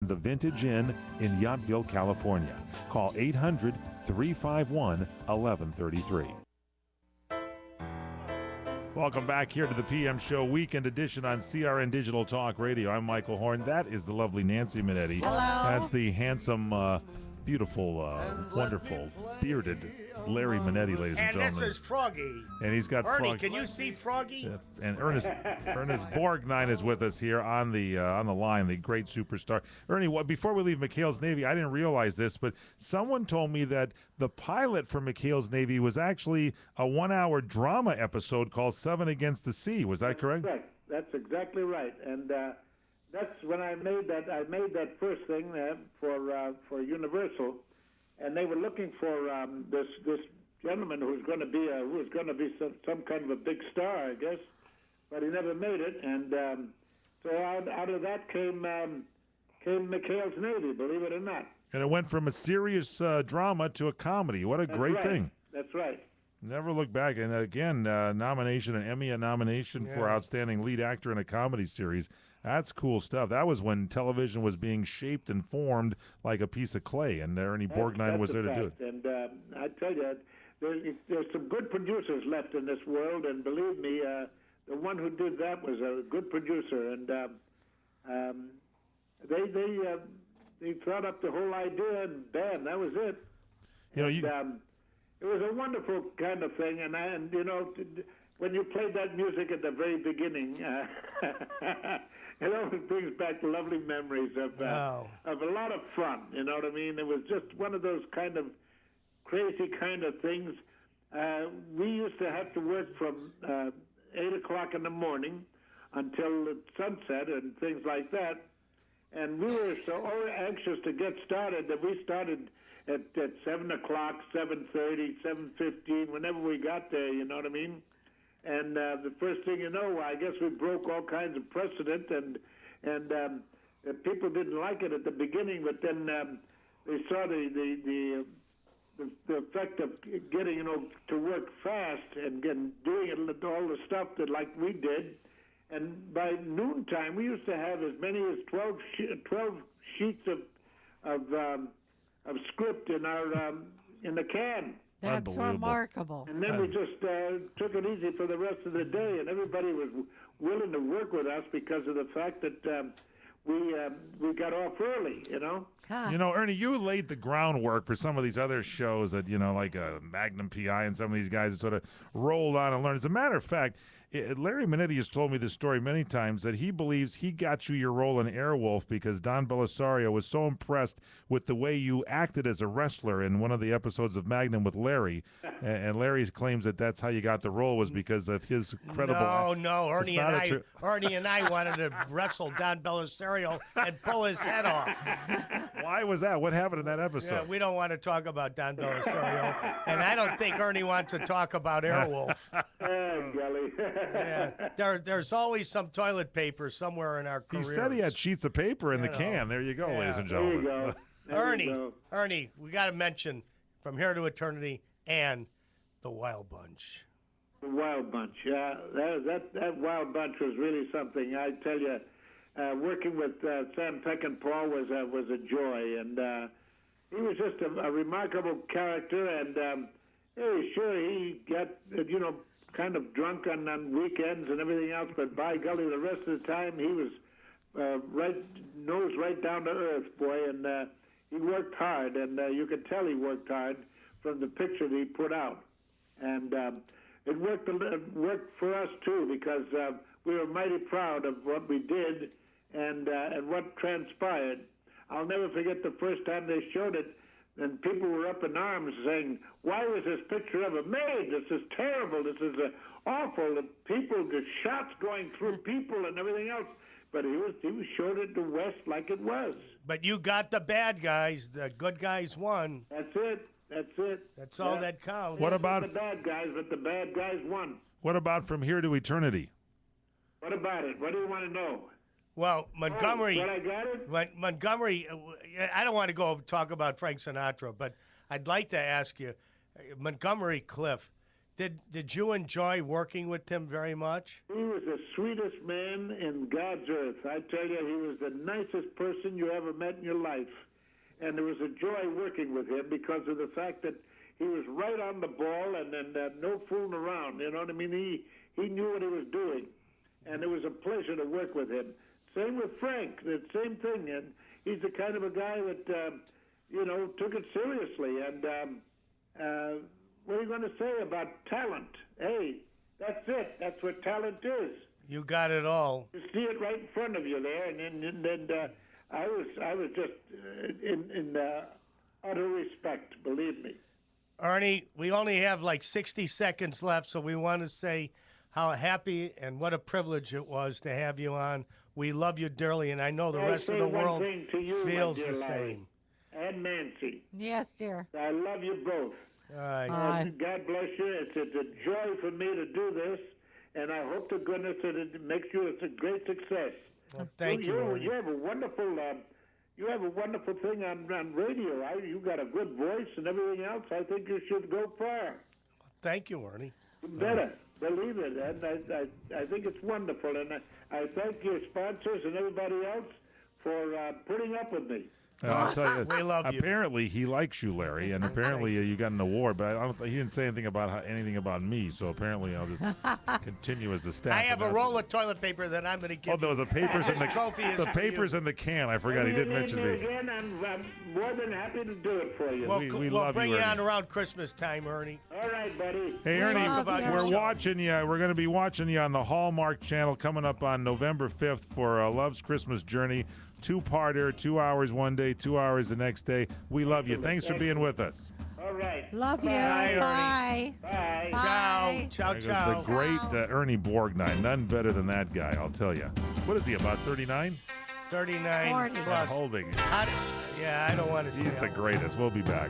The Vintage Inn in Yountville, California. Call 800-351-1133. Welcome back here to the PM Show Weekend Edition on CRN Digital Talk Radio. I'm Michael Horn. That is the lovely Nancy Manetti. Hello. That's the handsome, beautiful, wonderful, bearded Larry Manetti, ladies and gentlemen. And this is Froggy. And he's got Ernie, Frog. can you see Froggy? And Ernest Borgnine is with us here on the line, the great superstar. Ernie, before we leave McHale's Navy, I didn't realize this, but someone told me that the pilot for McHale's Navy was actually a 1-hour drama episode called Seven Against the Sea. Was that correct? Correct. That's exactly right. And that's when I made that. I made that first thing for Universal, and they were looking for this gentleman who's going to be some kind of a big star, I guess, but he never made it. And so out of that came McHale's Navy, believe it or not. And it went from a serious drama to a comedy. What a great thing! That's right. Never look back. And again, nomination, an Emmy nomination for Outstanding Lead Actor in a Comedy Series. That's cool stuff. That was when television was being shaped and formed like a piece of clay, and Ernie Borgnine was there to do it. And I tell you, there's some good producers left in this world, and believe me, the one who did that was a good producer. And they thought up the whole idea, and bam, that was it. You know, it was a wonderful kind of thing, and when you played that music at the very beginning, it always brings back lovely memories of a lot of fun. You know what I mean? It was just one of those kind of crazy kind of things. We used to have to work from 8 o'clock in the morning until sunset and things like that, and we were so anxious to get started that we started at 7 o'clock, 7:30, 7:15, whenever we got there, you know what I mean? And the first thing you know, I guess we broke all kinds of precedent, and people didn't like it at the beginning, but then they saw the effect of getting, to work fast and doing all the stuff that like we did. And by noontime, we used to have as many as 12 sheets of script in our in the can. That's remarkable. And then we just took it easy for the rest of the day, and everybody was willing to work with us because of the fact that we got off early, You know, Ernie, you laid the groundwork for some of these other shows that, like Magnum PI and some of these guys sort of rolled on and learned. As a matter of fact, Larry Manetti has told me this story many times, that he believes he got you your role in Airwolf because Don Belisario was so impressed with the way you acted as a wrestler in one of the episodes of Magnum with Larry. And Larry claims that that's how you got the role was because of his credible... No, Ernie and I wanted to wrestle Don Belisario and pull his head off. Why was that? What happened in that episode? Yeah, we don't want to talk about Don Belisario, and I don't think Ernie wants to talk about Airwolf. Oh, golly. Yeah, there's always some toilet paper somewhere in our careers. He said he had sheets of paper in the can. There you go, ladies and gentlemen. There you go. Ernie, we got to mention From Here to Eternity and the Wild Bunch. The Wild Bunch, yeah. That Wild Bunch was really something. I tell you, working with Sam Peckinpah was a joy, and he was just a remarkable character. And sure, he got kind of drunk on weekends and everything else, but by golly, the rest of the time he was nose right down to earth, boy, and he worked hard, and you could tell he worked hard from the picture that he put out. And it worked for us too, because we were mighty proud of what we did and what transpired. I'll never forget the first time they showed it, and people were up in arms saying, "Why was this picture ever made? This is terrible. This is awful. The shots going through people and everything else." But he showed it to West like it was. But you got the bad guys. The good guys won. That's it. That's all that counts. What about the bad guys? But the bad guys won. What about From Here to Eternity? What about it? What do you want to know? Well, Montgomery. But I got it? Montgomery, I don't want to go talk about Frank Sinatra, but I'd like to ask you, Montgomery Clift, Did you enjoy working with him very much? He was the sweetest man in God's earth. I tell you, he was the nicest person you ever met in your life. And there was a joy working with him because of the fact that he was right on the ball and no fooling around. You know what I mean? He knew what he was doing. And it was a pleasure to work with him. Same with Frank, the same thing. And he's the kind of a guy that, took it seriously. And what are you going to say about talent? Hey, that's it. That's what talent is. You got it all. You see it right in front of you there. And I was just in utter respect, believe me. Ernie, we only have like 60 seconds left, so we want to say how happy and what a privilege it was to have you on. We love you dearly, and I know the rest of the world feels the same. And Nancy. Yes, dear. I love you both. All right. God bless you. It's a joy for me to do this, and I hope to goodness that it makes you a great success. Well, thank you. Ernie. You have a wonderful. You have a wonderful thing on radio. You got a good voice and everything else. I think you should go far. Thank you, Ernie. Better. Believe it. And I think it's wonderful. And I thank your sponsors and everybody else for putting up with me. I'll tell you, we love you. Apparently, he likes you, Larry, and apparently you got an award. But he didn't say anything about me. So apparently, I'll just continue as the staff. I have a roll of toilet paper that I'm going to give. Oh, there was the papers in the papers in the can. I forgot he didn't mention me. Again, I'm more than happy to do it for you. We we'll love bring you, you Ernie. on around Christmas time, Ernie. All right, buddy. Hey, Ernie, we're show. watching you. We're going to be watching you on the Hallmark Channel coming up on November 5th for Love's Christmas Journey. Two-parter, 2 hours one day, 2 hours the next day. We love you. Thanks for being with us. All right. Love you. Bye, Bye. Bye. Bye. Ciao, There ciao. goes the great Ernie Borgnine. None better than that guy, I'll tell you. What is he, about 39? 39 40. plus. Holding. I don't want to see He's the greatest. We'll be back.